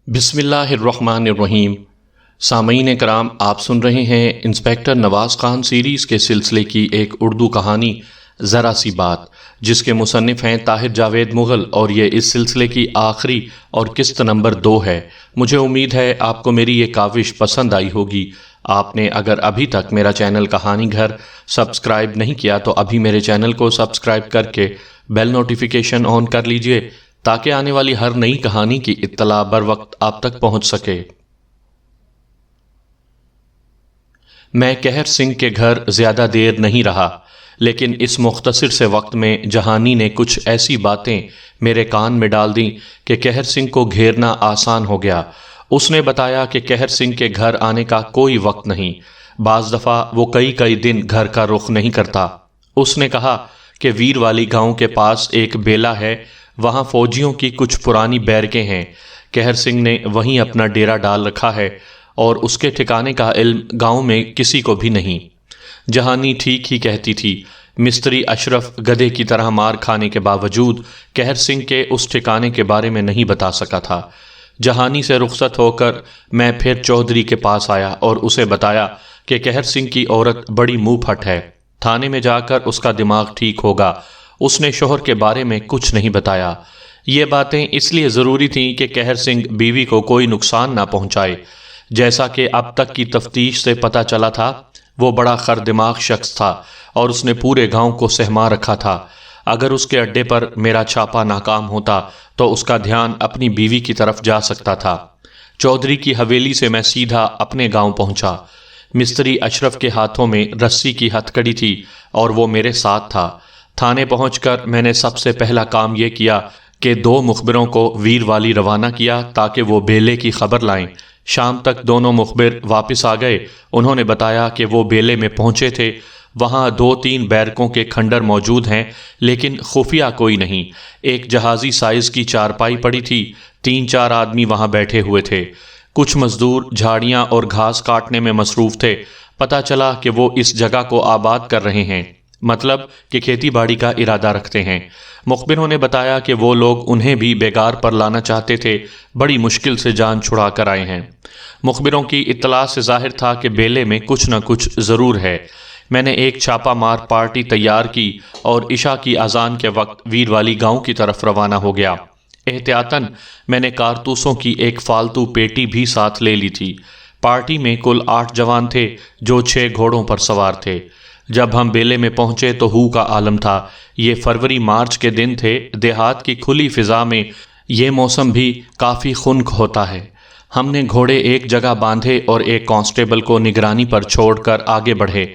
بسم اللہ الرحمن الرحیم۔ سامعین کرام، آپ سن رہے ہیں انسپیکٹر نواز خان سیریز کے سلسلے کی ایک اردو کہانی ذرا سی بات، جس کے مصنف ہیں طاہر جاوید مغل، اور یہ اس سلسلے کی آخری اور قسط نمبر 2 ہے۔ مجھے امید ہے آپ کو میری یہ کاوش پسند آئی ہوگی۔ آپ نے اگر ابھی تک میرا چینل کہانی گھر سبسکرائب نہیں کیا تو ابھی میرے چینل کو سبسکرائب کر کے بیل نوٹیفیکیشن آن کر لیجئے، تاکہ آنے والی ہر نئی کہانی کی اطلاع بر وقت آپ تک پہنچ سکے۔ میں قہر سنگھ کے گھر زیادہ دیر نہیں رہا، لیکن اس مختصر سے وقت میں جہانی نے کچھ ایسی باتیں میرے کان میں ڈال دیں کہ قہر سنگھ کو گھیرنا آسان ہو گیا۔ اس نے بتایا کہ قہر سنگھ کے گھر آنے کا کوئی وقت نہیں، بعض دفعہ وہ کئی دن گھر کا رخ نہیں کرتا۔ اس نے کہا کہ ویر والی گاؤں کے پاس ایک بیلا ہے، وہاں فوجیوں کی کچھ پرانی بیرکیں ہیں۔ قہر سنگھ نے وہیں اپنا ڈیرا ڈال رکھا ہے اور اس کے ٹھکانے کا علم گاؤں میں کسی کو بھی نہیں۔ جہانی ٹھیک ہی کہتی تھی۔ مستری اشرف گدھے کی طرح مار کھانے کے باوجود قہر سنگھ کے اس ٹھکانے کے بارے میں نہیں بتا سکا تھا۔ جہانی سے رخصت ہو کر میں پھر چودھری کے پاس آیا اور اسے بتایا کہ قہر سنگھ کی عورت بڑی منہ پھٹ ہے، تھانے میں جا کر اس کا دماغ ٹھیک ہوگا۔ اس نے شوہر کے بارے میں کچھ نہیں بتایا۔ یہ باتیں اس لیے ضروری تھیں کہ قہر سنگھ بیوی کو کوئی نقصان نہ پہنچائے۔ جیسا کہ اب تک کی تفتیش سے پتہ چلا تھا، وہ بڑا خر دماغ شخص تھا اور اس نے پورے گاؤں کو سہما رکھا تھا۔ اگر اس کے اڈے پر میرا چھاپا ناکام ہوتا تو اس کا دھیان اپنی بیوی کی طرف جا سکتا تھا۔ چودھری کی حویلی سے میں سیدھا اپنے گاؤں پہنچا۔ مستری اشرف کے ہاتھوں میں رسی کی ہتھ کڑی تھی اور وہ میرے ساتھ تھا۔ تھانے پہنچ کر میں نے سب سے پہلا کام یہ کیا کہ 2 مخبروں کو ویر والی روانہ کیا تاکہ وہ بیلے کی خبر لائیں۔ شام تک دونوں مخبر واپس آ گئے۔ انہوں نے بتایا کہ وہ بیلے میں پہنچے تھے، وہاں 2-3 بیرکوں کے کھنڈر موجود ہیں، لیکن خفیہ کوئی نہیں۔ ایک جہازی سائز کی چارپائی پڑی تھی، 3-4 آدمی وہاں بیٹھے ہوئے تھے۔ کچھ مزدور جھاڑیاں اور گھاس کاٹنے میں مصروف تھے۔ پتہ چلا کہ وہ اس جگہ کو آباد کر رہے ہیں، مطلب کہ کھیتی باڑی کا ارادہ رکھتے ہیں۔ مخبروں نے بتایا کہ وہ لوگ انہیں بھی بیگار پر لانا چاہتے تھے، بڑی مشکل سے جان چھڑا کر آئے ہیں۔ مخبروں کی اطلاع سے ظاہر تھا کہ بیلے میں کچھ نہ کچھ ضرور ہے۔ میں نے ایک چھاپا مار پارٹی تیار کی اور عشاء کی اذان کے وقت ویر والی گاؤں کی طرف روانہ ہو گیا۔ احتیاطاً میں نے کارتوسوں کی ایک فالتو پیٹی بھی ساتھ لے لی تھی۔ پارٹی میں کل 8 جوان تھے جو 6 گھوڑوں پر سوار تھے۔ جب ہم بیلے میں پہنچے تو ہو کا عالم تھا۔ یہ فروری مارچ کے دن تھے۔ دیہات کی کھلی فضا میں یہ موسم بھی کافی خنک ہوتا ہے۔ ہم نے گھوڑے ایک جگہ باندھے اور ایک کانسٹیبل کو نگرانی پر چھوڑ کر آگے بڑھے۔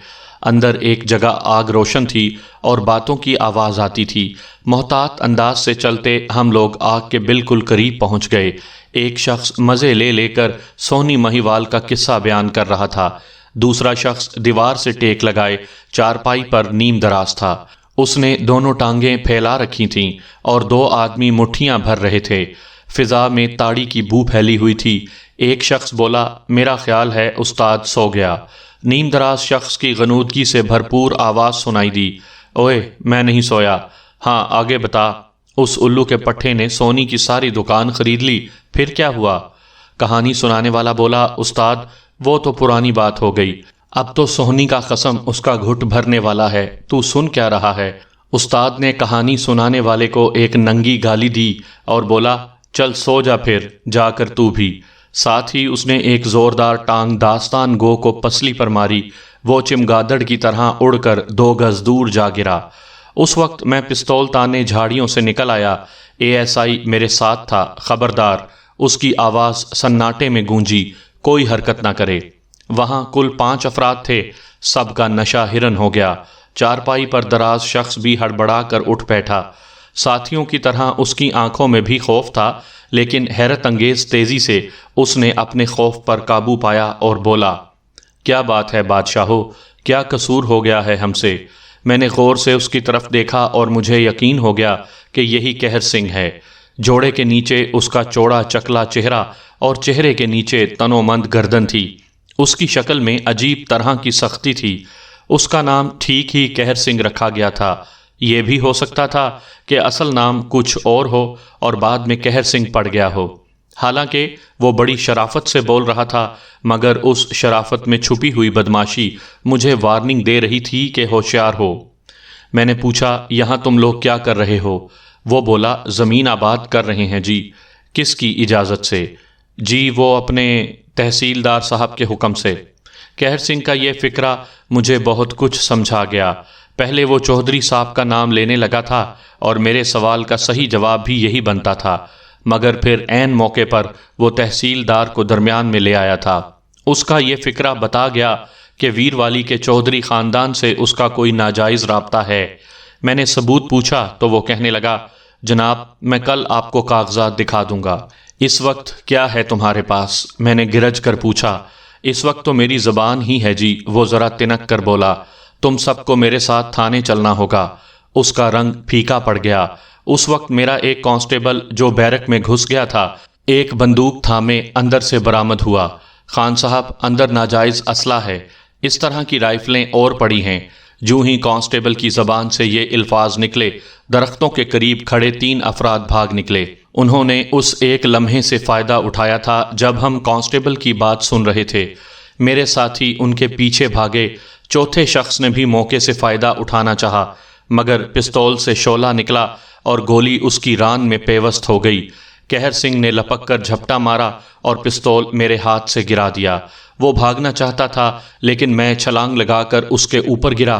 اندر ایک جگہ آگ روشن تھی اور باتوں کی آواز آتی تھی۔ محتاط انداز سے چلتے ہم لوگ آگ کے بالکل قریب پہنچ گئے۔ ایک شخص مزے لے کر سونی مہیوال کا قصہ بیان کر رہا تھا۔ دوسرا شخص دیوار سے ٹیک لگائے چارپائی پر نیم دراز تھا۔ اس نے دونوں ٹانگیں پھیلا رکھی تھیں اور 2 آدمی مٹھیاں بھر رہے تھے۔ فضا میں تاڑی کی بو پھیلی ہوئی تھی۔ ایک شخص بولا، میرا خیال ہے استاد سو گیا۔ نیم دراز شخص کی غنودگی سے بھرپور آواز سنائی دی، اوئے میں نہیں سویا۔ ہاں آگے بتا۔ اس الو کے پٹھے نے سونی کی ساری دکان خرید لی، پھر کیا ہوا؟ کہانی سنانے والا بولا، استاد وہ تو پرانی بات ہو گئی، اب تو سونی کا قسم اس کا گھٹ بھرنے والا ہے۔ تو سن کیا رہا ہے؟ استاد نے کہانی سنانے والے کو ایک ننگی گالی دی اور بولا، چل سو جا پھر جا کر تو بھی۔ ساتھ ہی اس نے ایک زوردار ٹانگ داستان گو کو پسلی پر ماری۔ وہ چمگادڑ کی طرح اڑ کر 2 گز دور جا گرا۔ اس وقت میں پستول تانے جھاڑیوں سے نکل آیا۔ ASI میرے ساتھ تھا۔ خبردار، اس کی آواز سناٹے میں گونجی، کوئی حرکت نہ کرے۔ وہاں کل 5 افراد تھے، سب کا نشہ ہرن ہو گیا۔ چارپائی پر دراز شخص بھی ہڑبڑا کر اٹھ بیٹھا۔ ساتھیوں کی طرح اس کی آنکھوں میں بھی خوف تھا، لیکن حیرت انگیز تیزی سے اس نے اپنے خوف پر قابو پایا اور بولا، کیا بات ہے بادشاہو، کیا قصور ہو گیا ہے ہم سے؟ میں نے غور سے اس کی طرف دیکھا اور مجھے یقین ہو گیا کہ یہی قہر سنگھ ہے۔ جوڑے کے نیچے اس کا چوڑا چکلا چہرہ اور چہرے کے نیچے تنومند گردن تھی۔ اس کی شکل میں عجیب طرح کی سختی تھی۔ اس کا نام ٹھیک ہی قہر سنگھ رکھا گیا تھا۔ یہ بھی ہو سکتا تھا کہ اصل نام کچھ اور ہو اور بعد میں قہر سنگھ پڑ گیا ہو۔ حالانکہ وہ بڑی شرافت سے بول رہا تھا، مگر اس شرافت میں چھپی ہوئی بدماشی مجھے وارننگ دے رہی تھی کہ ہوشیار ہو۔ میں نے پوچھا، یہاں تم لوگ کیا کر رہے ہو؟ وہ بولا، زمین آباد کر رہے ہیں جی۔ کس کی اجازت سے؟ جی وہ اپنے تحصیلدار صاحب کے حکم سے۔ قہر سنگھ کا یہ فقرہ مجھے بہت کچھ سمجھا گیا۔ پہلے وہ چودھری صاحب کا نام لینے لگا تھا اور میرے سوال کا صحیح جواب بھی یہی بنتا تھا، مگر پھر عین موقع پر وہ تحصیلدار کو درمیان میں لے آیا تھا۔ اس کا یہ فقرہ بتا گیا کہ ویر والی کے چودھری خاندان سے اس کا کوئی ناجائز رابطہ ہے۔ میں نے ثبوت پوچھا تو وہ کہنے لگا، جناب میں کل آپ کو کاغذات دکھا دوں گا۔ اس وقت کیا ہے تمہارے پاس؟ میں نے گرج کر پوچھا۔ اس وقت تو میری زبان ہی ہے جی، وہ ذرا تنک کر بولا۔ تم سب کو میرے ساتھ تھانے چلنا ہوگا۔ اس کا رنگ پھیکا پڑ گیا۔ اس وقت میرا ایک کانسٹیبل جو بیرک میں گھس گیا تھا، ایک بندوق تھامے اندر سے برآمد ہوا۔ خان صاحب، اندر ناجائز اسلحہ ہے، اس طرح کی رائفلیں اور پڑی ہیں۔ جو ہی کانسٹیبل کی زبان سے یہ الفاظ نکلے، درختوں کے قریب کھڑے 3 افراد بھاگ نکلے۔ انہوں نے اس ایک لمحے سے فائدہ اٹھایا تھا جب ہم کانسٹیبل کی بات سن رہے تھے۔ میرے ساتھی ان کے پیچھے بھاگے۔ چوتھے شخص نے بھی موقع سے فائدہ اٹھانا چاہا، مگر پستول سے شعلہ نکلا اور گولی اس کی ران میں پیوست ہو گئی۔ قہر سنگھ نے لپک کر جھپٹا مارا اور پستول میرے ہاتھ سے گرا دیا۔ وہ بھاگنا چاہتا تھا لیکن میں چھلانگ لگا کر اس کے اوپر گرا۔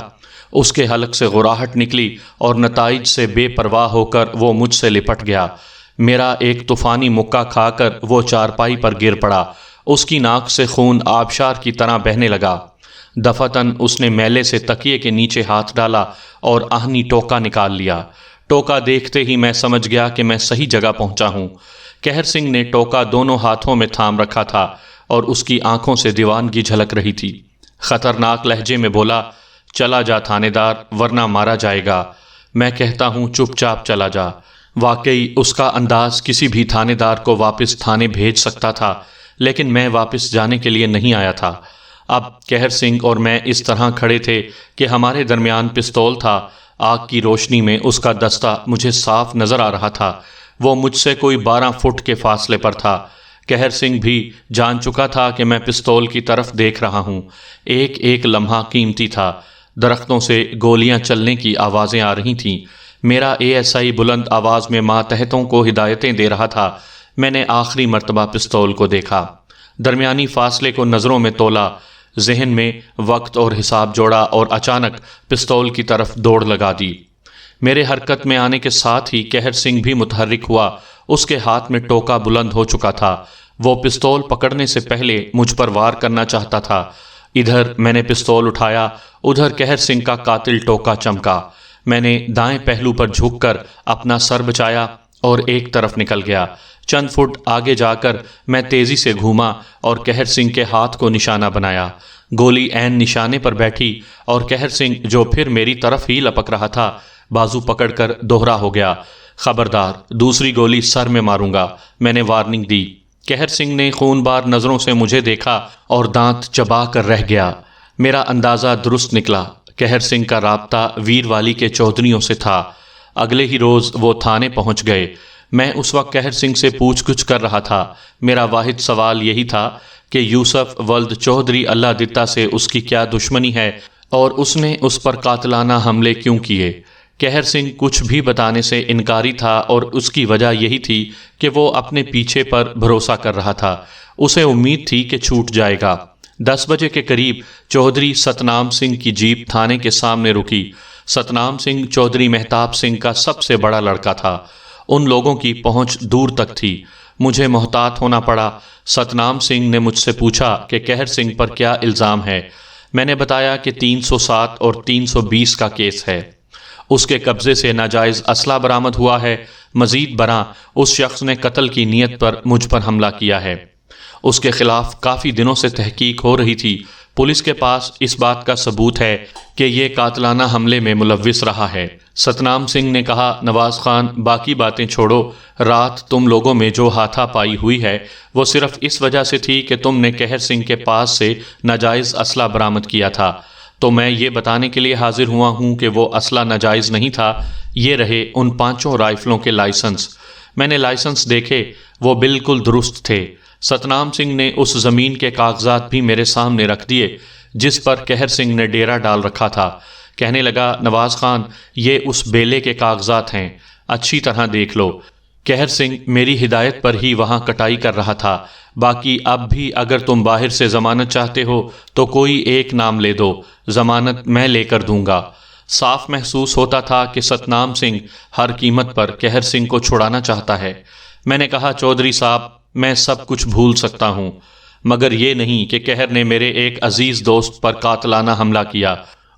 اس کے حلق سے غراہٹ نکلی اور نتائج سے بے پرواہ ہو کر وہ مجھ سے لپٹ گیا۔ میرا ایک طوفانی مکہ کھا کر وہ چارپائی پر گر پڑا۔ اس کی ناک سے خون آبشار کی طرح بہنے لگا۔ دفعتاً اس نے میلے سے تکیے کے نیچے ہاتھ ڈالا اور آہنی ٹوکا نکال لیا۔ ٹوکا دیکھتے ہی میں سمجھ گیا کہ میں صحیح جگہ پہنچا ہوں۔ قہر سنگھ نے ٹوکا دونوں ہاتھوں میں تھام رکھا تھا اور اس کی آنکھوں سے دیوانگی جھلک رہی تھی۔ خطرناک لہجے میں بولا، چلا جا تھانے دار، ورنہ مارا جائے گا۔ میں کہتا ہوں چپ چاپ چلا جا۔ واقعی اس کا انداز کسی بھی تھانے دار کو واپس تھانے بھیج سکتا تھا، لیکن میں واپس جانے کے لیے نہیں آیا تھا۔ اب قہر سنگھ اور میں اس طرح کھڑے تھے کہ ہمارے درمیان پستول تھا۔ آگ کی روشنی میں اس کا دستہ مجھے صاف نظر آ رہا تھا۔ وہ مجھ سے کوئی 12 فٹ کے فاصلے پر تھا۔ قہر سنگھ بھی جان چکا تھا کہ میں پستول کی طرف دیکھ رہا ہوں۔ ایک ایک لمحہ قیمتی تھا۔ درختوں سے گولیاں چلنے کی آوازیں آ رہی تھیں۔ میرا ASI بلند آواز میں ماتحتوں کو ہدایتیں دے رہا تھا۔ میں نے آخری مرتبہ پستول کو دیکھا، درمیانی فاصلے کو نظروں میں تولا، ذہن میں وقت اور حساب جوڑا اور اچانک پستول کی طرف دوڑ لگا دی۔ میرے حرکت میں آنے کے ساتھ ہی قہر سنگھ بھی متحرک ہوا۔ اس کے ہاتھ میں ٹوکا بلند ہو چکا تھا۔ وہ پستول پکڑنے سے پہلے مجھ پر وار کرنا چاہتا تھا۔ ادھر میں نے پستول اٹھایا، ادھر قہر سنگھ کا قاتل ٹوکا چمکا۔ میں نے دائیں پہلو پر جھک کر اپنا سر بچایا اور ایک طرف نکل گیا۔ چند فٹ آگے جا کر میں تیزی سے گھوما اور قہر سنگھ کے ہاتھ کو نشانہ بنایا۔ گولی عین نشانے پر بیٹھی اور قہر سنگھ جو پھر میری طرف ہی لپک رہا تھا، بازو پکڑ کر دوہرا ہو گیا۔ خبردار، دوسری گولی سر میں ماروں گا، میں نے وارننگ دی۔ قہر سنگھ نے خون بار نظروں سے مجھے دیکھا اور دانت چبا کر رہ گیا۔ میرا اندازہ درست نکلا۔ قہر سنگھ کا رابطہ ویر والی کے چودھریوں سے تھا۔ اگلے ہی روز وہ تھانے پہنچ گئے۔ میں اس وقت قہر سنگھ سے پوچھ گچھ کر رہا تھا۔ میرا واحد سوال یہی تھا کہ یوسف ولد چودھری اللہ دتا سے اس کی کیا دشمنی ہے اور اس نے اس پر قاتلانہ حملے کیوں کیے۔ قہر سنگھ کچھ بھی بتانے سے انکاری تھا اور اس کی وجہ یہی تھی کہ وہ اپنے پیچھے پر بھروسہ کر رہا تھا۔ اسے امید تھی کہ چھوٹ جائے گا۔ 10 بجے کے قریب چودھری ستنام سنگھ کی جیپ تھانے کے سامنے رکی۔ ستنام سنگھ چودھری مہتاب سنگھ کا سب سے بڑا لڑکا تھا۔ ان لوگوں کی پہنچ دور تک تھی۔ مجھے محتاط ہونا پڑا۔ ستنام سنگھ نے مجھ سے پوچھا کہ قہر سنگھ پر کیا الزام ہے۔ میں نے بتایا کہ 307 اور 320 کا کیس ہے۔ اس کے قبضے سے ناجائز اسلحہ برآمد ہوا ہے۔ مزید برآں اس شخص نے قتل کی نیت پر مجھ پر حملہ کیا ہے۔ اس کے خلاف کافی دنوں سے تحقیق ہو رہی تھی۔ پولیس کے پاس اس بات کا ثبوت ہے کہ یہ قاتلانہ حملے میں ملوث رہا ہے۔ ستنام سنگھ نے کہا، نواز خان، باقی باتیں چھوڑو۔ رات تم لوگوں میں جو ہاتھا پائی ہوئی ہے وہ صرف اس وجہ سے تھی کہ تم نے قہر سنگھ کے پاس سے ناجائز اسلحہ برآمد کیا تھا۔ تو میں یہ بتانے کے لیے حاضر ہوا ہوں کہ وہ اسلحہ ناجائز نہیں تھا۔ یہ رہے ان 5 رائفلوں کے لائسنس۔ میں نے لائسنس دیکھے، وہ بالکل درست تھے۔ ستنام سنگھ نے اس زمین کے کاغذات بھی میرے سامنے رکھ دیے جس پر قہر سنگھ نے ڈیرا ڈال رکھا تھا۔ کہنے لگا، نواز خان، یہ اس بیلے کے کاغذات ہیں، اچھی طرح دیکھ لو۔ قہر سنگھ میری ہدایت پر ہی وہاں کٹائی کر رہا تھا۔ باقی اب بھی اگر تم باہر سے ضمانت چاہتے ہو تو کوئی ایک نام لے دو، ضمانت میں لے کر دوں گا۔ صاف محسوس ہوتا تھا کہ ستنام سنگھ ہر قیمت پر قہر سنگھ کو چھڑانا چاہتا ہے۔ میں نے کہا، چودھری صاحب، میں سب کچھ بھول سکتا ہوں، مگر یہ نہیں کہ قہر نے میرے ایک عزیز دوست پر قاتلانہ حملہ کیا۔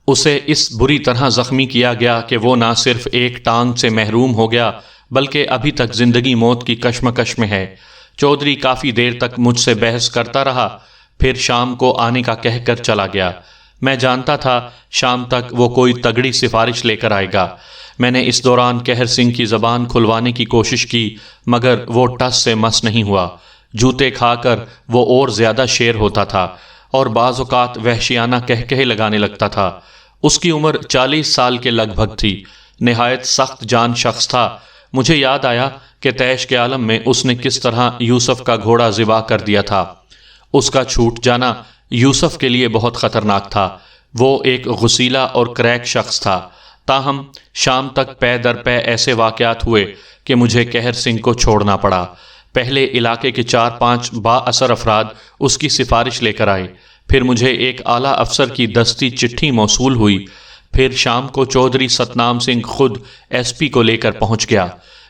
اسے اس بری طرح زخمی کیا گیا کہ وہ نہ صرف ایک ٹانگ سے محروم ہو گیا بلکہ ابھی تک زندگی موت کی کشمکش میں ہے۔ چودھری کافی دیر تک مجھ سے بحث کرتا رہا، پھر شام کو آنے کا کہہ کر چلا گیا۔ میں جانتا تھا شام تک وہ کوئی تگڑی سفارش لے کر آئے گا۔ میں نے اس دوران قہر سنگھ کی زبان کھلوانے کی کوشش کی مگر وہ ٹس سے مس نہیں ہوا۔ جوتے کھا کر وہ اور زیادہ شیر ہوتا تھا اور بعض اوقات وحشیانہ کہکہے لگانے لگتا تھا۔ اس کی عمر 40 سال کے لگ بھگ تھی۔ نہایت سخت جان شخص تھا۔ مجھے یاد آیا کہ تیش کے عالم میں اس نے کس طرح یوسف کا گھوڑا ذبح کر دیا تھا۔ اس کا چھوٹ جانا یوسف کے لیے بہت خطرناک تھا۔ وہ ایک غسیلا اور کریک شخص تھا۔ تاہم شام تک پے در پے ایسے واقعات ہوئے کہ مجھے قہر سنگھ کو چھوڑنا پڑا۔ پہلے علاقے کے 4-5 با اثر افراد اس کی سفارش لے کر آئے، پھر مجھے ایک اعلیٰ افسر کی دستی چٹھی موصول ہوئی، پھر شام کو چودھری ستنام سنگھ خود ایس پی کو لے کر پہنچ گیا۔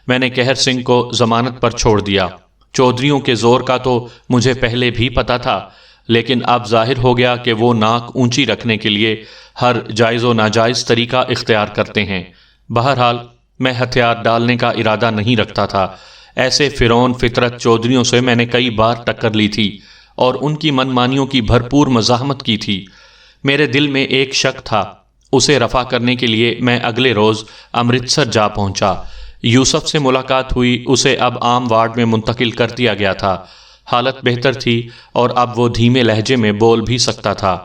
میں نے قہر سنگھ کو ضمانت پر چھوڑ دیا۔ چودھریوں کے زور کا تو مجھے پہلے بھی پتا تھا، لیکن اب ظاہر ہو گیا کہ وہ ناک اونچی رکھنے کے لیے ہر جائز و ناجائز طریقہ اختیار کرتے ہیں۔ بہرحال میں ہتھیار ڈالنے کا ارادہ نہیں رکھتا تھا۔ ایسے فرعون فطرت چودھریوں سے میں نے کئی بار ٹکر لی تھی اور ان کی من مانیوں کی بھرپور مزاحمت کی تھی۔ میرے دل میں ایک شک تھا، اسے رفع کرنے کے لیے میں اگلے روز امرتسر جا پہنچا۔ یوسف سے ملاقات ہوئی، اسے اب عام وارڈ میں منتقل کر دیا گیا تھا۔ حالت بہتر تھی اور اب وہ دھیمے لہجے میں بول بھی سکتا تھا۔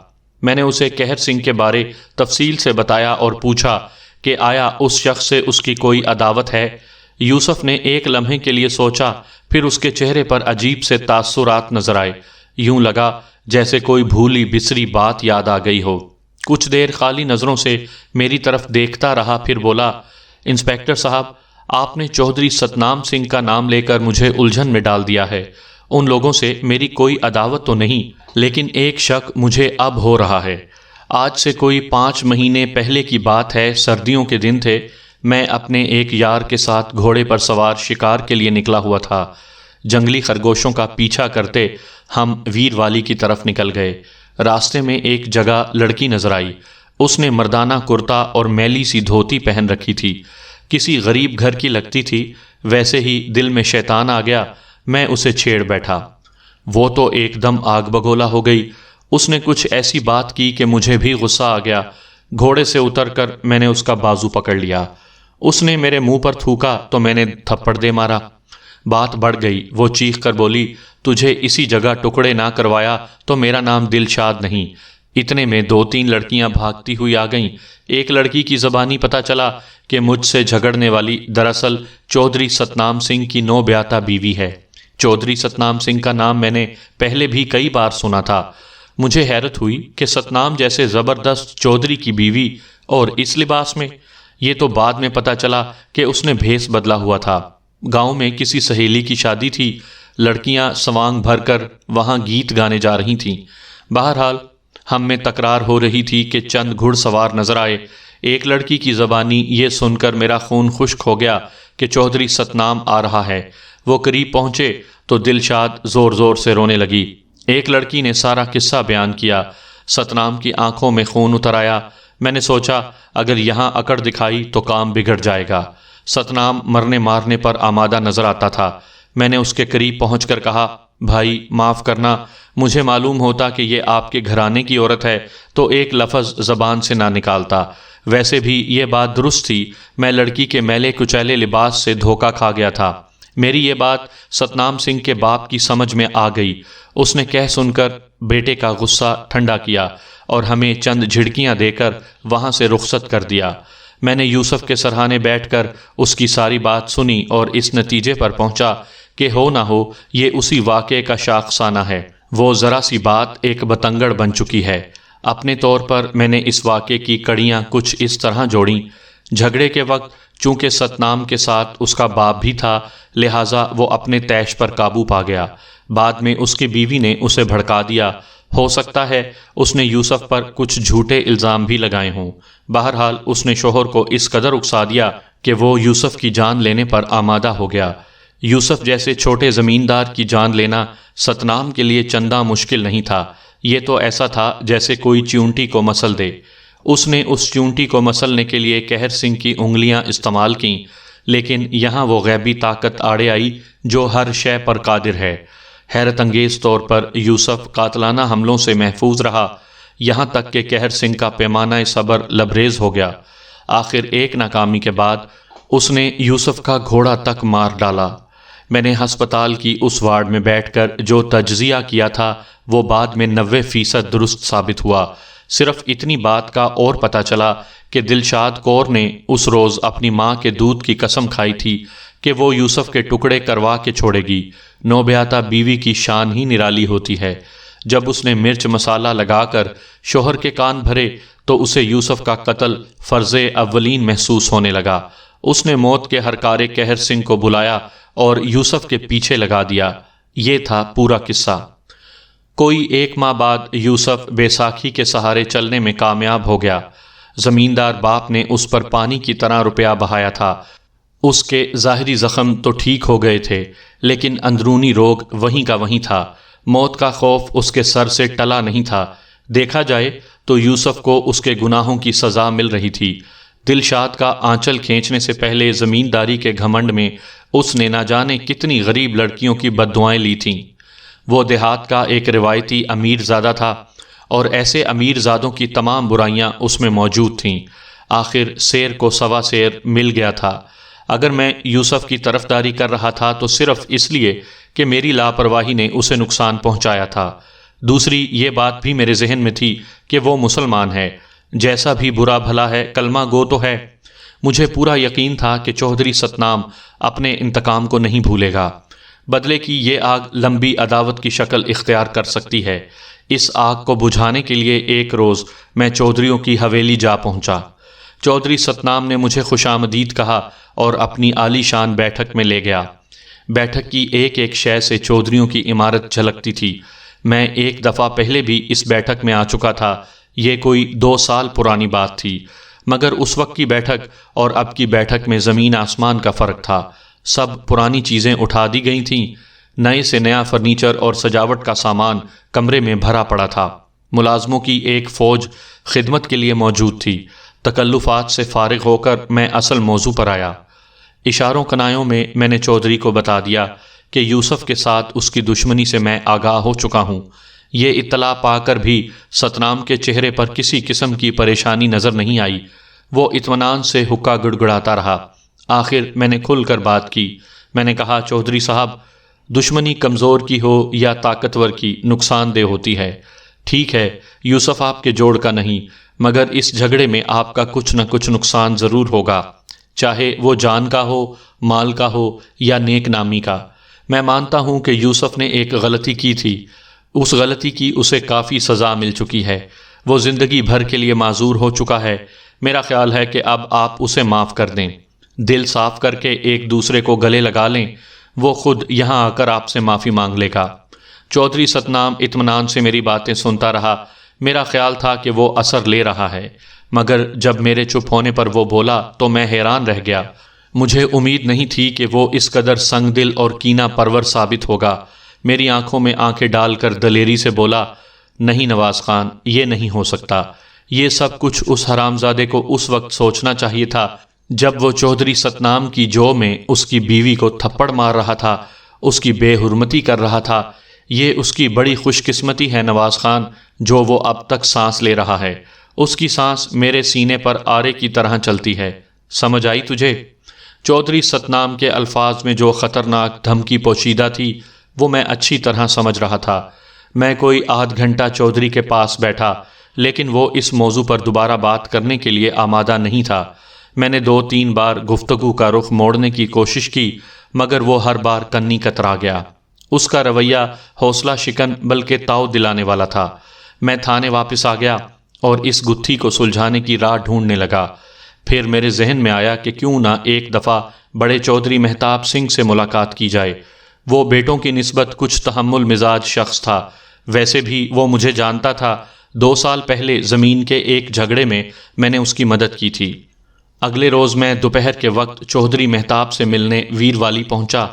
میں نے اسے قہر سنگھ کے بارے تفصیل سے بتایا اور پوچھا کہ آیا اس شخص سے اس کی کوئی عداوت ہے؟ یوسف نے ایک لمحے کے لیے سوچا، پھر اس کے چہرے پر عجیب سے تاثرات نظر آئے۔ یوں لگا جیسے کوئی بھولی بسری بات یاد آ گئی ہو۔ کچھ دیر خالی نظروں سے میری طرف دیکھتا رہا، پھر بولا، انسپیکٹر صاحب، آپ نے چودھری ستنام سنگھ کا نام لے کر مجھے الجھن میں ڈال دیا ہے۔ ان لوگوں سے میری کوئی عداوت تو نہیں، لیکن ایک شک مجھے اب ہو رہا ہے۔ آج سے کوئی 5 مہینے پہلے کی بات ہے، سردیوں کے دن تھے۔ میں اپنے ایک یار کے ساتھ گھوڑے پر سوار شکار کے لیے نکلا ہوا تھا۔ جنگلی خرگوشوں کا پیچھا کرتے ہم ویر والی کی طرف نکل گئے۔ راستے میں ایک جگہ لڑکی نظر آئی۔ اس نے مردانہ کرتا اور میلی سی دھوتی پہن رکھی تھی، کسی غریب گھر کی لگتی تھی۔ ویسے ہی دل میں شیطان آ گیا، میں اسے چھیڑ بیٹھا۔ وہ تو ایک دم آگ بگولا ہو گئی۔ اس نے کچھ ایسی بات کی کہ مجھے بھی غصہ آ گیا۔ گھوڑے سے اتر کر میں نے اس کا بازو پکڑ لیا۔ اس نے میرے منہ پر تھوکا تو میں نے تھپڑ دے مارا۔ بات بڑھ گئی، وہ چیخ کر بولی، تجھے اسی جگہ ٹکڑے نہ کروایا تو میرا نام دلشاد نہیں۔ اتنے میں 2-3 لڑکیاں بھاگتی ہوئی آ گئیں۔ ایک لڑکی کی زبانی پتہ چلا کہ مجھ سے جھگڑنے والی دراصل چودھری ستنام سنگھ کی نو بیاتہ بیوی ہے۔ چودھری ستنام سنگھ کا نام میں نے پہلے بھی کئی بار سنا تھا۔ مجھے حیرت ہوئی کہ ستنام جیسے زبردست چودھری کی بیوی اور اس لباس میں۔ یہ تو بعد میں پتہ چلا کہ اس نے بھیس بدلا ہوا تھا۔ گاؤں میں کسی سہیلی کی شادی تھی، لڑکیاں سوانگ بھر کر وہاں گیت گانے جا رہی تھیں۔ بہرحال ہم میں تکرار ہو رہی تھی کہ چند گھڑ سوار نظر آئے۔ ایک لڑکی کی زبانی یہ سن کر میرا خون خشک ہو گیا کہ چودھری ستنام آ رہا ہے۔ وہ قریب پہنچے تو دلشاد زور زور سے رونے لگی۔ ایک لڑکی نے سارا قصہ بیان کیا۔ ستنام کی آنکھوں میں خون اتر آیا۔ میں نے سوچا اگر یہاں اکڑ دکھائی تو کام بگڑ جائے گا۔ ستنام مرنے مارنے پر آمادہ نظر آتا تھا۔ میں نے اس کے قریب پہنچ کر کہا، بھائی معاف کرنا، مجھے معلوم ہوتا کہ یہ آپ کے گھرانے کی عورت ہے تو ایک لفظ زبان سے نہ نکالتا۔ ویسے بھی یہ بات درست تھی، میں لڑکی کے میلے کچیلے لباس سے دھوکہ کھا گیا تھا۔ میری یہ بات ستنام سنگھ کے باپ کی سمجھ میں آ گئی۔ اس نے کہہ سن کر بیٹے کا غصہ ٹھنڈا کیا اور ہمیں چند جھڑکیاں دے کر وہاں سے رخصت کر دیا۔ میں نے یوسف کے سرہانے بیٹھ کر اس کی ساری بات سنی اور اس نتیجے پر پہنچا کہ ہو نہ ہو یہ اسی واقعے کا شاخسانہ ہے۔ وہ ذرا سی بات ایک بتنگڑ بن چکی ہے۔ اپنے طور پر میں نے اس واقعے کی کڑیاں کچھ اس طرح جوڑیں۔ جھگڑے کے وقت چونکہ ستنام کے ساتھ اس کا باپ بھی تھا، لہٰذا وہ اپنے طیش پر قابو پا گیا۔ بعد میں اس کی بیوی نے اسے بھڑکا دیا۔ ہو سکتا ہے اس نے یوسف پر کچھ جھوٹے الزام بھی لگائے ہوں۔ بہرحال اس نے شوہر کو اس قدر اکسا دیا کہ وہ یوسف کی جان لینے پر آمادہ ہو گیا۔ یوسف جیسے چھوٹے زمیندار کی جان لینا ستنام کے لیے چنداں مشکل نہیں تھا۔ یہ تو ایسا تھا جیسے کوئی چیونٹی کو مسل دے۔ اس نے اس چیونٹی کو مسلنے کے لیے قہر سنگھ کی انگلیاں استعمال کیں، لیکن یہاں وہ غیبی طاقت آڑے آئی جو ہر شے پر قادر ہے۔ حیرت انگیز طور پر یوسف قاتلانہ حملوں سے محفوظ رہا، یہاں تک کہ قہر سنگھ کا پیمانہ صبر لبریز ہو گیا۔ آخر ایک ناکامی کے بعد اس نے یوسف کا گھوڑا تک مار ڈالا۔ میں نے ہسپتال کی اس وارڈ میں بیٹھ کر جو تجزیہ کیا تھا وہ بعد میں 90% درست ثابت ہوا۔ صرف اتنی بات کا اور پتہ چلا کہ دلشاد کور نے اس روز اپنی ماں کے دودھ کی قسم کھائی تھی کہ وہ یوسف کے ٹکڑے کروا کے چھوڑے گی۔ نوبیاتا بیوی کی شان ہی نرالی ہوتی ہے۔ جب اس نے مرچ مسالہ لگا کر شوہر کے کان بھرے تو اسے یوسف کا قتل فرض اولین محسوس ہونے لگا۔ اس نے موت کے ہرکارے قہر سنگھ کو بلایا اور یوسف کے پیچھے لگا دیا۔ یہ تھا پورا قصہ۔ کوئی 1 ماہ بعد یوسف بیساکھی کے سہارے چلنے میں کامیاب ہو گیا۔ زمیندار باپ نے اس پر پانی کی طرح روپیہ بہایا تھا۔ اس کے ظاہری زخم تو ٹھیک ہو گئے تھے، لیکن اندرونی روگ وہیں کا وہیں تھا۔ موت کا خوف اس کے سر سے ٹلا نہیں تھا۔ دیکھا جائے تو یوسف کو اس کے گناہوں کی سزا مل رہی تھی۔ دلشاد کا آنچل کھینچنے سے پہلے زمینداری کے گھمنڈ میں اس نے نہ جانے کتنی غریب لڑکیوں کی بددعائیں لی تھیں۔ وہ دیہات کا ایک روایتی امیر زادہ تھا اور ایسے امیر زادوں کی تمام برائیاں اس میں موجود تھیں۔ آخر سیر کو سوا سیر مل گیا تھا۔ اگر میں یوسف کی طرفداری کر رہا تھا تو صرف اس لیے کہ میری لاپرواہی نے اسے نقصان پہنچایا تھا۔ دوسری یہ بات بھی میرے ذہن میں تھی کہ وہ مسلمان ہے، جیسا بھی برا بھلا ہے کلمہ گو تو ہے۔ مجھے پورا یقین تھا کہ چودھری ستنام اپنے انتقام کو نہیں بھولے گا۔ بدلے کی یہ آگ لمبی عداوت کی شکل اختیار کر سکتی ہے۔ اس آگ کو بجھانے کے لیے ایک روز میں چودھریوں کی حویلی جا پہنچا۔ چودھری ستنام نے مجھے خوش آمدید کہا اور اپنی عالی شان بیٹھک میں لے گیا۔ بیٹھک کی ایک ایک شے سے چودھریوں کی عمارت جھلکتی تھی۔ میں ایک دفعہ پہلے بھی اس بیٹھک میں آ چکا تھا۔ یہ کوئی 2 سال پرانی بات تھی، مگر اس وقت کی بیٹھک اور اب کی بیٹھک میں زمین آسمان کا فرق تھا۔ سب پرانی چیزیں اٹھا دی گئی تھیں، نئے سے نیا فرنیچر اور سجاوٹ کا سامان کمرے میں بھرا پڑا تھا۔ ملازموں کی ایک فوج خدمت کے لیے موجود تھی۔ تکلفات سے فارغ ہو کر میں اصل موضوع پر آیا۔ اشاروں کنایوں میں نے چودھری کو بتا دیا کہ یوسف کے ساتھ اس کی دشمنی سے میں آگاہ ہو چکا ہوں۔ یہ اطلاع پا کر بھی ستنام کے چہرے پر کسی قسم کی پریشانی نظر نہیں آئی۔ وہ اطمینان سے حقہ گڑگڑاتا رہا۔ آخر میں نے کھل کر بات کی۔ میں نے کہا، چودھری صاحب، دشمنی کمزور کی ہو یا طاقتور کی نقصان دہ ہوتی ہے۔ ٹھیک ہے، یوسف آپ کے جوڑ کا نہیں، مگر اس جھگڑے میں آپ کا کچھ نہ کچھ نقصان ضرور ہوگا، چاہے وہ جان کا ہو، مال کا ہو یا نیک نامی کا۔ میں مانتا ہوں کہ یوسف نے ایک غلطی کی تھی۔ اس غلطی کی اسے کافی سزا مل چکی ہے۔ وہ زندگی بھر کے لیے معذور ہو چکا ہے۔ میرا خیال ہے کہ اب آپ اسے معاف کر دیں، دل صاف کر کے ایک دوسرے کو گلے لگا لیں۔ وہ خود یہاں آ کر آپ سے معافی مانگ لے گا۔ چودھری ستنام اطمینان سے میری باتیں سنتا رہا۔ میرا خیال تھا کہ وہ اثر لے رہا ہے، مگر جب میرے چپ ہونے پر وہ بولا تو میں حیران رہ گیا۔ مجھے امید نہیں تھی کہ وہ اس قدر سنگ دل اور کینہ پرور ثابت ہوگا۔ میری آنکھوں میں آنکھیں ڈال کر دلیری سے بولا، نہیں نواز خان، یہ نہیں ہو سکتا۔ یہ سب کچھ اس حرامزادے کو اس وقت سوچنا چاہیے تھا جب وہ چودھری ستنام کی جو میں اس کی بیوی کو تھپڑ مار رہا تھا، اس کی بے حرمتی کر رہا تھا۔ یہ اس کی بڑی خوش قسمتی ہے نواز خان، جو وہ اب تک سانس لے رہا ہے۔ اس کی سانس میرے سینے پر آرے کی طرح چلتی ہے۔ سمجھ آئی تجھے؟ چودھری ستنام کے الفاظ میں جو خطرناک دھمکی پوشیدہ تھی وہ میں اچھی طرح سمجھ رہا تھا۔ میں کوئی آدھ گھنٹہ چودھری کے پاس بیٹھا، لیکن وہ اس موضوع پر دوبارہ بات کرنے کے لیے آمادہ نہیں تھا۔ میں نے 2-3 بار گفتگو کا رخ موڑنے کی کوشش کی مگر وہ ہر بار کنی کترا گیا۔ اس کا رویہ حوصلہ شکن بلکہ تاؤ دلانے والا تھا۔ میں تھانے واپس آ گیا اور اس گتھی کو سلجھانے کی راہ ڈھونڈنے لگا۔ پھر میرے ذہن میں آیا کہ کیوں نہ ایک دفعہ بڑے چودھری مہتاب سنگھ سے ملاقات کی جائے۔ وہ بیٹوں کی نسبت کچھ تحمل مزاج شخص تھا، ویسے بھی وہ مجھے جانتا تھا۔ 2 سال پہلے زمین کے ایک جھگڑے میں نے اس کی مدد کی تھی۔ اگلے روز میں دوپہر کے وقت چودھری مہتاب سے ملنے ویر والی پہنچا۔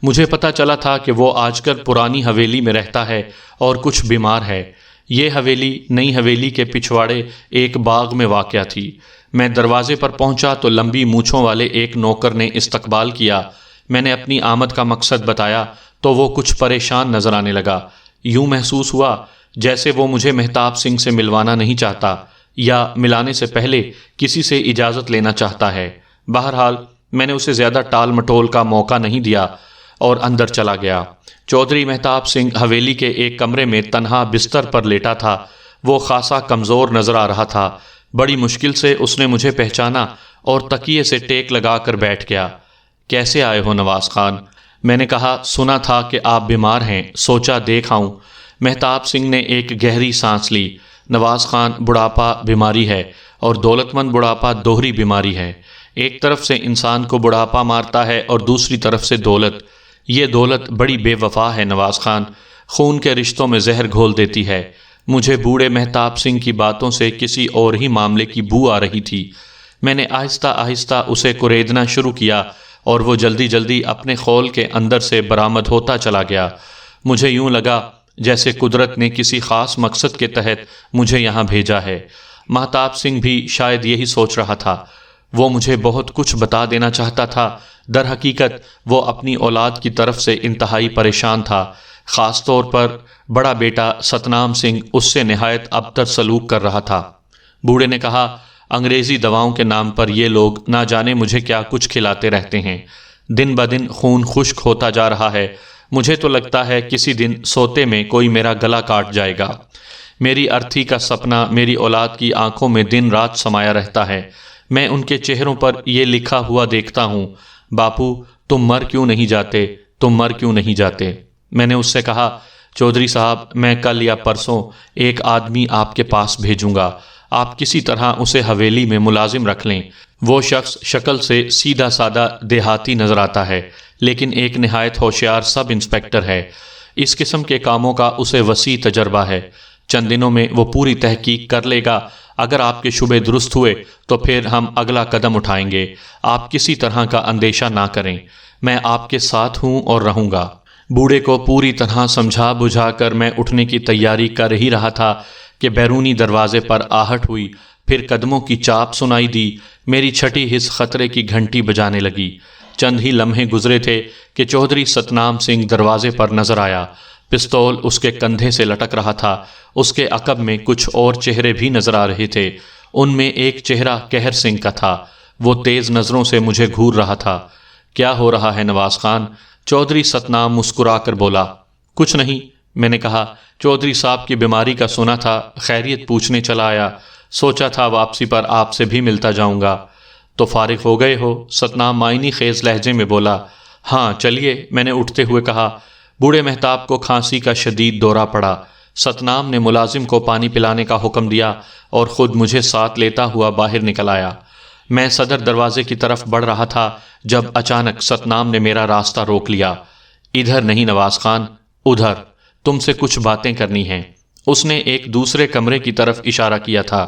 مجھے پتا چلا تھا کہ وہ آج کل پرانی حویلی میں رہتا ہے اور کچھ بیمار ہے۔ یہ حویلی نئی حویلی کے پچھواڑے ایک باغ میں واقع تھی۔ میں دروازے پر پہنچا تو لمبی مونچھوں والے ایک نوکر نے استقبال کیا۔ میں نے اپنی آمد کا مقصد بتایا تو وہ کچھ پریشان نظر آنے لگا۔ یوں محسوس ہوا جیسے وہ مجھے مہتاب سنگھ سے ملوانا نہیں چاہتا یا ملانے سے پہلے کسی سے اجازت لینا چاہتا ہے۔ بہرحال میں نے اسے زیادہ ٹال مٹول کا موقع نہیں دیا اور اندر چلا گیا۔ چودھری مہتاب سنگھ حویلی کے ایک کمرے میں تنہا بستر پر لیٹا تھا۔ وہ خاصا کمزور نظر آ رہا تھا۔ بڑی مشکل سے اس نے مجھے پہچانا اور تکیے سے ٹیک لگا کر بیٹھ گیا۔ کیسے آئے ہو نواز خان؟ میں نے کہا سنا تھا کہ آپ بیمار ہیں، سوچا دیکھ آؤں۔ مہتاب سنگھ نے ایک گہری سانس لی۔ نواز خان، بڑھاپا بیماری ہے اور دولت مند بڑھاپا دوہری بیماری ہے۔ ایک طرف سے انسان کو بڑھاپا مارتا ہے اور دوسری طرف سے دولت۔ یہ دولت بڑی بے وفا ہے نواز خان، خون کے رشتوں میں زہر گھول دیتی ہے۔ مجھے بوڑھے مہتاب سنگھ کی باتوں سے کسی اور ہی معاملے کی بو آ رہی تھی۔ میں نے آہستہ آہستہ اسے کریدنا شروع کیا اور وہ جلدی جلدی اپنے خول کے اندر سے برآمد ہوتا چلا گیا۔ مجھے یوں لگا جیسے قدرت نے کسی خاص مقصد کے تحت مجھے یہاں بھیجا ہے۔ مہتاب سنگھ بھی شاید یہی سوچ رہا تھا۔ وہ مجھے بہت کچھ بتا دینا چاہتا تھا۔ در حقیقت وہ اپنی اولاد کی طرف سے انتہائی پریشان تھا۔ خاص طور پر بڑا بیٹا ستنام سنگھ اس سے نہایت ابتر سلوک کر رہا تھا۔ بوڑھے نے کہا انگریزی دواؤں کے نام پر یہ لوگ نہ جانے مجھے کیا کچھ کھلاتے رہتے ہیں۔ دن بدن خون خشک ہوتا جا رہا ہے۔ مجھے تو لگتا ہے کسی دن سوتے میں کوئی میرا گلا کاٹ جائے گا۔ میری ارتھی کا سپنا میری اولاد کی آنکھوں میں دن رات سمایا رہتا ہے۔ میں ان کے چہروں پر یہ لکھا ہوا دیکھتا ہوں، باپو تم مر کیوں نہیں جاتے، تم مر کیوں نہیں جاتے۔ میں نے اس سے کہا چودھری صاحب میں کل یا پرسوں ایک آدمی آپ کے پاس بھیجوں گا، آپ کسی طرح اسے حویلی میں ملازم رکھ لیں۔ وہ شخص شکل سے سیدھا سادہ دیہاتی نظر آتا ہے لیکن ایک نہایت ہوشیار سب انسپکٹر ہے۔ اس قسم کے کاموں کا اسے وسیع تجربہ ہے۔ چند دنوں میں وہ پوری تحقیق کر لے گا۔ اگر آپ کے شبے درست ہوئے تو پھر ہم اگلا قدم اٹھائیں گے۔ آپ کسی طرح کا اندیشہ نہ کریں، میں آپ کے ساتھ ہوں اور رہوں گا۔ بوڑھے کو پوری طرح سمجھا بجھا کر میں اٹھنے کی تیاری کر ہی رہا تھا کہ بیرونی دروازے پر آہٹ ہوئی، پھر قدموں کی چاپ سنائی دی۔ میری چھٹی حس خطرے کی گھنٹی بجانے لگی۔ چند ہی لمحے گزرے تھے کہ چودھری ستنام سنگھ دروازے پر نظر آیا۔ پستول اس کے کندھے سے لٹک رہا تھا۔ اس کے عقب میں کچھ اور چہرے بھی نظر آ رہے تھے۔ ان میں ایک چہرہ قہر سنگھ کا تھا۔ وہ تیز نظروں سے مجھے گھور رہا تھا۔ کیا ہو رہا ہے نواز خان؟ چودھری ستنام مسکرا کر بولا۔ کچھ نہیں، میں نے کہا چودھری صاحب کی بیماری کا سنا تھا، خیریت پوچھنے چلا آیا، سوچا تھا واپسی پر آپ سے بھی ملتا جاؤں گا۔ تو فارغ ہو گئے ہو؟ ستنام معنی خیز لہجے میں بولا۔ ہاں چلیے، میں نے اٹھتے ہوئے کہا۔ بوڑھے مہتاب کو کھانسی کا شدید دورہ پڑا۔ ستنام نے ملازم کو پانی پلانے کا حکم دیا اور خود مجھے ساتھ لیتا ہوا باہر نکل آیا۔ میں صدر دروازے کی طرف بڑھ رہا تھا جب اچانک ستنام نے میرا راستہ روک لیا۔ ادھر نہیں نواز خان، ادھر، تم سے کچھ باتیں کرنی ہیں۔ اس نے ایک دوسرے کمرے کی طرف اشارہ کیا تھا۔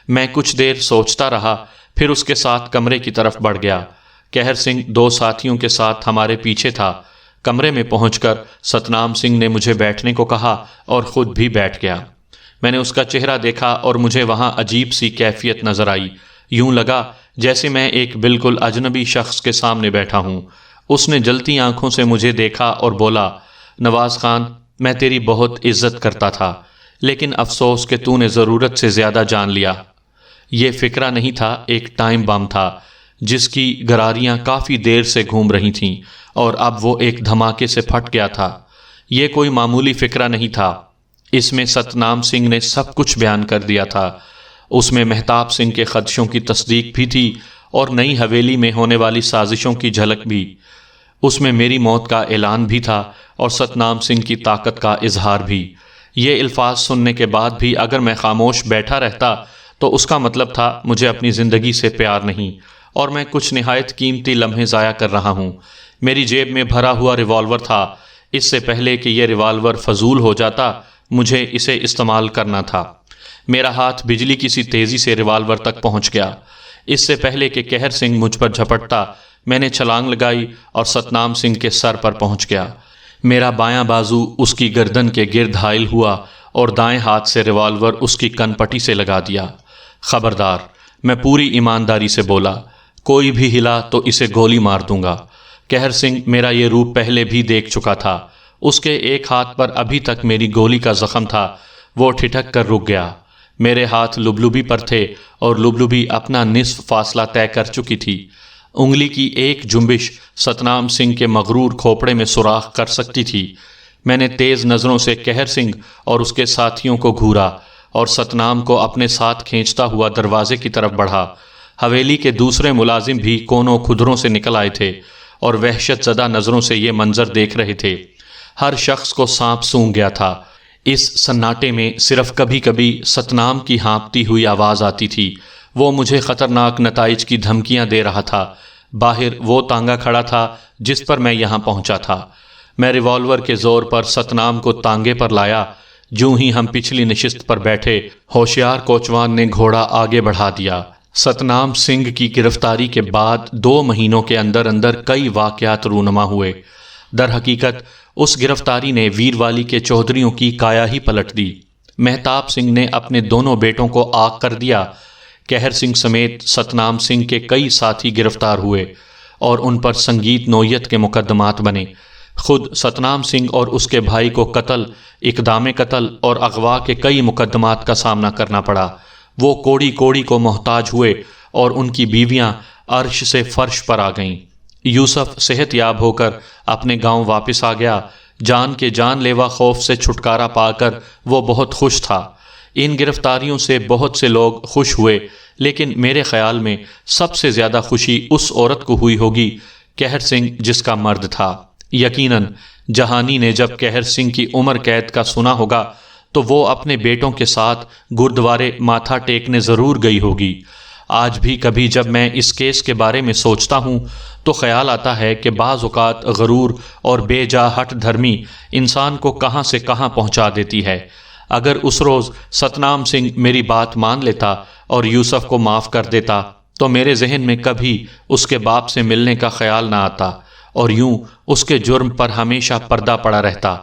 میں کچھ دیر سوچتا رہا، پھر اس کے ساتھ کمرے کی طرف بڑھ گیا۔ قہر سنگھ 2 ساتھیوں کے ساتھ ہمارے پیچھے تھا۔ کمرے میں پہنچ کر ستنام سنگھ نے مجھے بیٹھنے کو کہا اور خود بھی بیٹھ گیا۔ میں نے اس کا چہرہ دیکھا اور مجھے وہاں عجیب سی کیفیت نظر آئی۔ یوں لگا جیسے میں ایک بالکل اجنبی شخص کے سامنے بیٹھا ہوں۔ اس نے جلتی آنکھوں سے مجھے دیکھا اور بولا، نواز خان میں تیری بہت عزت کرتا تھا، لیکن افسوس کہ تو نے ضرورت سے زیادہ جان لیا۔ یہ فکرہ نہیں تھا، ایک ٹائم بم تھا جس کی گراریاں کافی دیر سے گھوم رہی تھیں اور اب وہ ایک دھماکے سے پھٹ گیا تھا۔ یہ کوئی معمولی فکرہ نہیں تھا، اس میں ستنام سنگھ نے سب کچھ بیان کر دیا تھا۔ اس میں مہتاب سنگھ کے خدشوں کی تصدیق بھی تھی اور نئی حویلی میں ہونے والی سازشوں کی جھلک بھی۔ اس میں میری موت کا اعلان بھی تھا اور ستنام سنگھ کی طاقت کا اظہار بھی۔ یہ الفاظ سننے کے بعد بھی اگر میں خاموش بیٹھا رہتا تو اس کا مطلب تھا مجھے اپنی زندگی سے پیار نہیں اور میں کچھ نہایت قیمتی لمحے ضائع کر رہا ہوں۔ میری جیب میں بھرا ہوا ریوالور تھا۔ اس سے پہلے کہ یہ ریوالور فضول ہو جاتا مجھے اسے استعمال کرنا تھا۔ میرا ہاتھ بجلی کی سی تیزی سے ریوالور تک پہنچ گیا۔ اس سے پہلے کہ قہر سنگھ مجھ پر جھپٹتا میں نے چھلانگ لگائی اور ستنام سنگھ کے سر پر پہنچ گیا۔ میرا بایاں بازو اس کی گردن کے گرد حائل ہوا اور دائیں ہاتھ سے ریوالور اس کی کن پٹی سے لگا دیا۔ خبردار، میں پوری ایمانداری سے بولا، کوئی بھی ہلا تو اسے گولی مار دوں گا۔ قہر سنگھ میرا یہ روپ پہلے بھی دیکھ چکا تھا۔ اس کے ایک ہاتھ پر ابھی تک میری گولی کا زخم تھا۔ وہ ٹھٹک کر رک گیا۔ میرے ہاتھ لبلبی پر تھے اور لبلبی اپنا نصف فاصلہ طے کر چکی تھی۔ انگلی کی ایک جنبش ستنام سنگھ کے مغرور کھوپڑے میں سوراخ کر سکتی تھی۔ میں نے تیز نظروں سے قہر سنگھ اور اس کے ساتھیوں کو گھورا اور ستنام کو اپنے ساتھ کھینچتا ہوا دروازے کی طرف بڑھا۔ حویلی کے دوسرے ملازم بھی کونوں کھدروں سے نکل آئے تھے اور وحشت زدہ نظروں سے یہ منظر دیکھ رہے تھے۔ ہر شخص کو سانپ سونگھ گیا تھا۔ اس سناٹے میں صرف کبھی کبھی ستنام کی ہانپتی ہوئی آواز آتی تھی۔ وہ مجھے خطرناک نتائج کی دھمکیاں دے رہا تھا۔ باہر وہ تانگا کھڑا تھا جس پر میں یہاں پہنچا تھا۔ میں ریوالور کے زور پر ستنام کو تانگے پر لایا۔ جوں ہی ہم پچھلی نشست پر بیٹھے، ہوشیار کوچوان نے گھوڑا آگے بڑھا دیا۔ ستنام سنگھ کی گرفتاری کے بعد 2 مہینوں کے اندر اندر کئی واقعات رونما ہوئے۔ در حقیقت اس گرفتاری نے ویروالی کے چودھریوں کی کایا ہی پلٹ دی۔ مہتاب سنگھ نے اپنے دونوں بیٹوں کو آگ کر دیا۔ قہر سنگھ سمیت ستنام سنگھ کے کئی ساتھی گرفتار ہوئے اور ان پر سنگیت نوعیت کے مقدمات بنے۔ خود ستنام سنگھ اور اس کے بھائی کو قتل، اقدام قتل اور اغوا کے کئی مقدمات کا سامنا کرنا پڑا۔ وہ کوڑی کوڑی کو محتاج ہوئے اور ان کی بیویاں عرش سے فرش پر آ گئیں۔ یوسف صحت یاب ہو کر اپنے گاؤں واپس آ گیا۔ جان کے جان لیوا خوف سے چھٹکارا پا کر وہ بہت خوش تھا۔ ان گرفتاریوں سے بہت سے لوگ خوش ہوئے، لیکن میرے خیال میں سب سے زیادہ خوشی اس عورت کو ہوئی ہوگی قہر سنگھ جس کا مرد تھا۔ یقیناً جہانی نے جب قہر سنگھ کی عمر قید کا سنا ہوگا تو وہ اپنے بیٹوں کے ساتھ گردوارے ماتھا ٹیکنے ضرور گئی ہوگی۔ آج بھی کبھی جب میں اس کیس کے بارے میں سوچتا ہوں تو خیال آتا ہے کہ بعض اوقات غرور اور بے جا ہٹ دھرمی انسان کو کہاں سے کہاں پہنچا دیتی ہے۔ اگر اس روز ستنام سنگھ میری بات مان لیتا اور یوسف کو معاف کر دیتا تو میرے ذہن میں کبھی اس کے باپ سے ملنے کا خیال نہ آتا اور یوں اس کے جرم پر ہمیشہ پردہ پڑا رہتا۔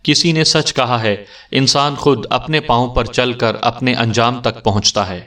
کسی نے سچ کہا ہے، انسان خود اپنے پاؤں پر چل کر اپنے انجام تک پہنچتا ہے۔